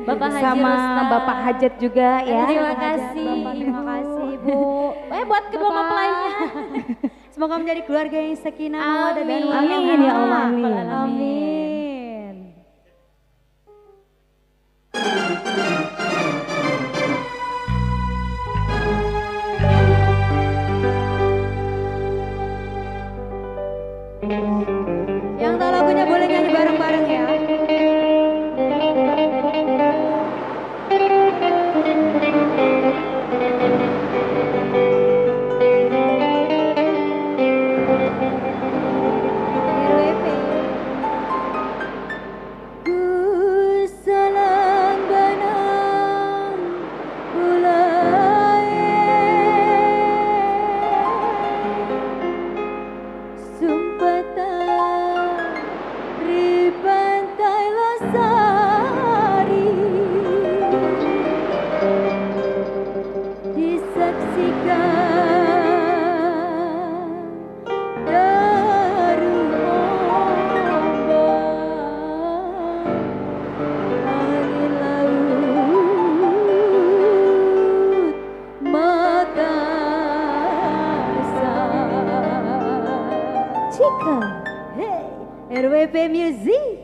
Bapak Haji sama Rustam. Bapak Hajat juga ya. Terima kasih. Terima kasih Bu. Buat kedua mempelainya. Semoga menjadi keluarga yang sakinah mawaddah dan Amin. warahmah. Amin ya Allah, amin. Amin. Yang tahu lagunya boleh nyanyi bareng-bareng ya. RWP Music.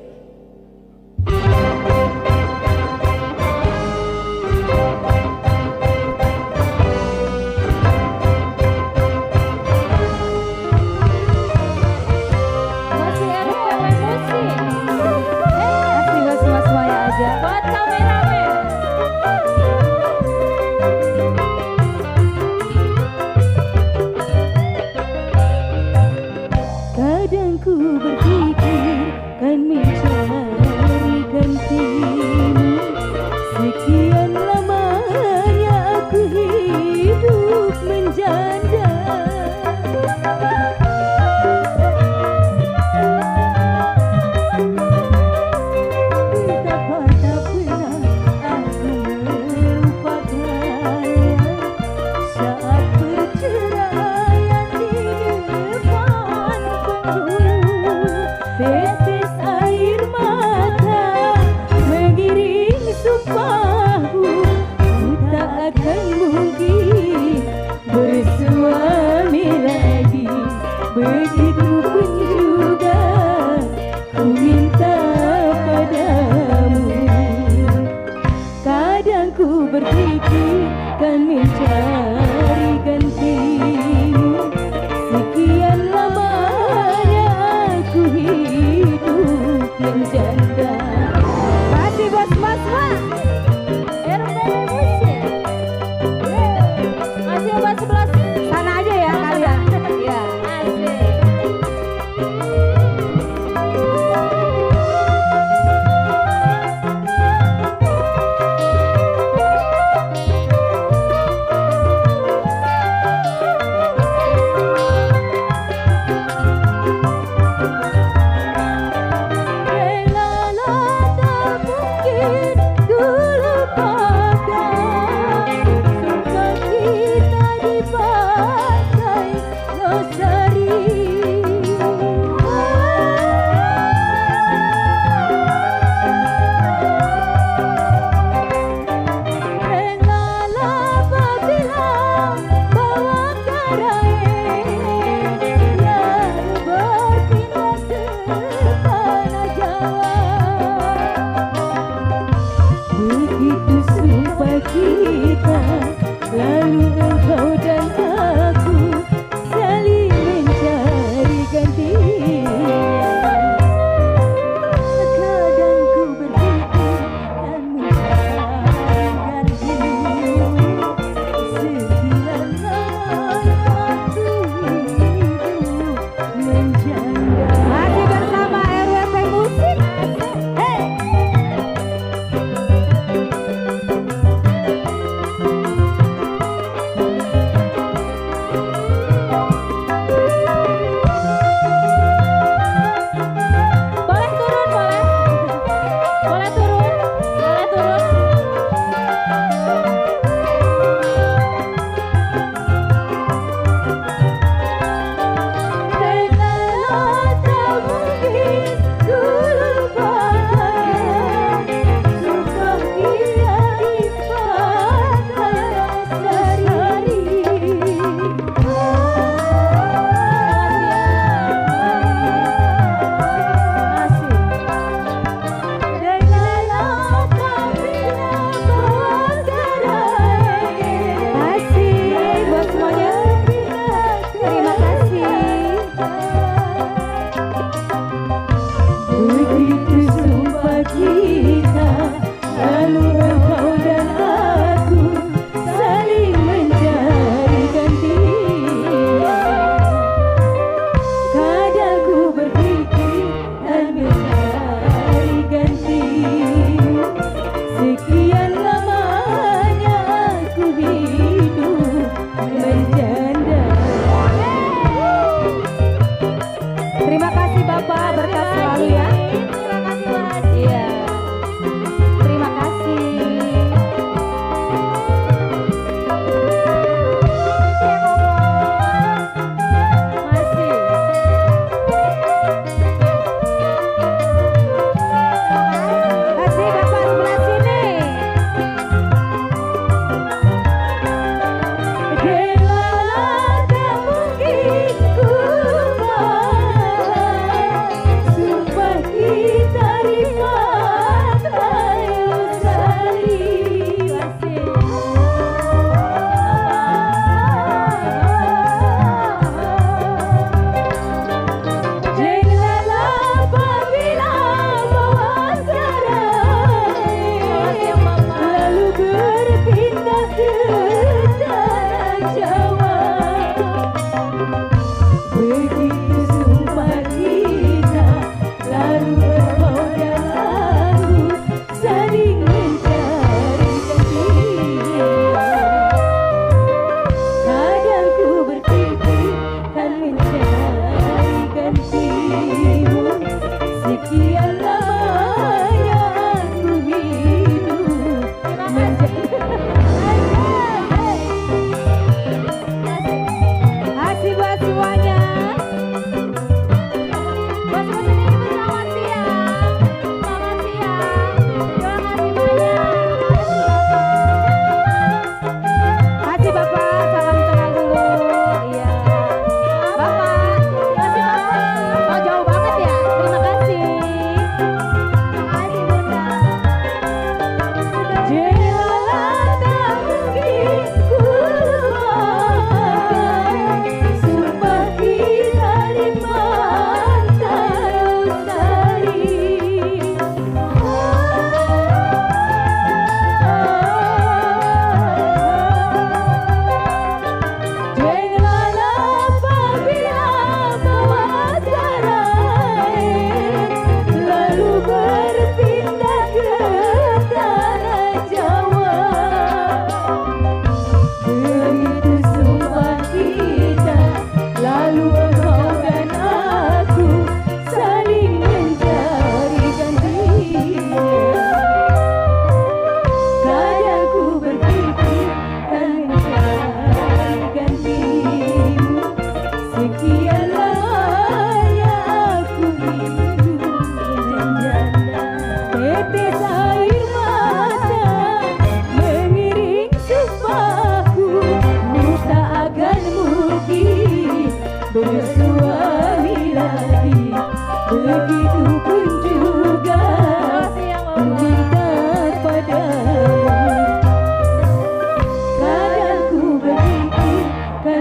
Masih RPW Musik. Asli gak semuanya aja. Buat kameramen. Kadang ku berpikir kan mencari gantimu. Sekian lamanya aku hidup menjanda. Betapa tak pernah aku melupakannya saat perceraian di depan penghulu. Tetes air mata mengiring sumpahku, ku tak akan mungkin bersuami lagi. Begitu pun juga ku minta padamu. Kadang ku berpikir kan mencari gantimu. Sekian lamanya aku hidup menjanda. Masih bos-bos Mak. RPW Musik. Masih buat sebelah Sana aja ya kalian. Ya. Asik. Relalah tak mungkin ku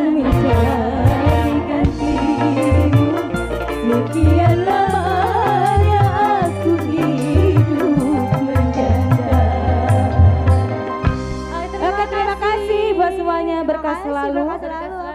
mencari gantimu. Sekian lamanya aku hidup menjanda. Oke, Oke, terima kasih buat semuanya, berkah selalu. Berkah selalu.